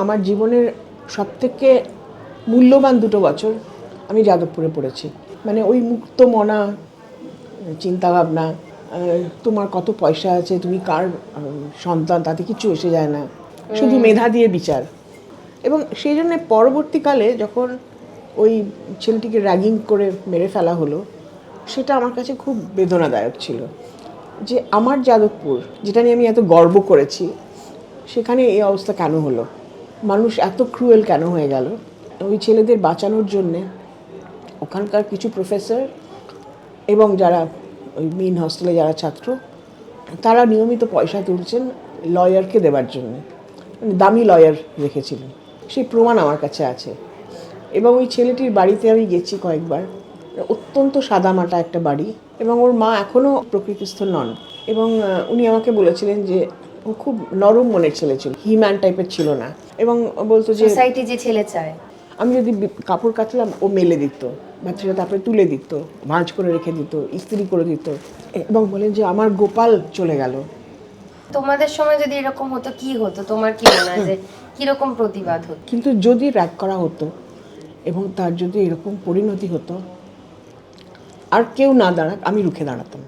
আমার জীবনের সবথেকে মূল্যবান দুটো বছর আমি যাদবপুরে পড়েছি। মানে ওই মুক্ত মনা চিন্তাভাবনা, তোমার কত পয়সা আছে, তুমি কার সন্তান, তাতে কিছু এসে যায় না, শুধু মেধা দিয়ে বিচার। এবং সেই জন্য পরবর্তীকালে যখন ওই ছেলেটিকে র্যাগিং করে মেরে ফেলা হলো, সেটা আমার কাছে খুব বেদনাদায়ক ছিল যে আমার যাদবপুর, যেটা নিয়ে আমি এত গর্ব করেছি, সেখানে এই অবস্থা কেন হলো, মানুষ এত ক্রুয়েল কেন হয়ে গেল। ওই ছেলেদের বাঁচানোর জন্যে ওখানকার কিছু প্রফেসর এবং যারা ওই মেইন হস্টেলে যারা ছাত্র, তারা নিয়মিত পয়সা তুলছেন লয়ারকে দেবার জন্য, মানে দামি লয়ার রেখেছিলেন। সেই প্রমাণ আমার কাছে আছে। এবং ওই ছেলেটির বাড়িতে আমি গেছি কয়েকবার। অত্যন্ত সাদামাটা একটা বাড়ি, এবং ওর মা এখনও প্রকৃতিস্থ নন। এবং উনি আমাকে বলেছিলেন যে ও খুব নরম মনের ছেলে ছিল, হিম্যান টাইপের ছিল না। এবং বলতো যে সোসাইটি যে ছেলে চায়, আমি যদি কাপড় কাচলাম ও মেলে দিত, বাচ্চারা তারপরে তুলে দিত, ভাঁজ করে রেখে দিত, ইস্ত্রি করে দিত। এবং বলেন যে আমার গোপাল চলে গেল। তোমাদের সময় যদি এরকম হতো কি হতো, তোমার কি মনে হয় যে কিরকম প্রতিবাদ হতো? কিন্তু যদি র্যাগ করা হতো এবং তার যদি এরকম পরিণতি হতো, আর কেউ না দাঁড়াক, আমি রুখে দাঁড়াতাম।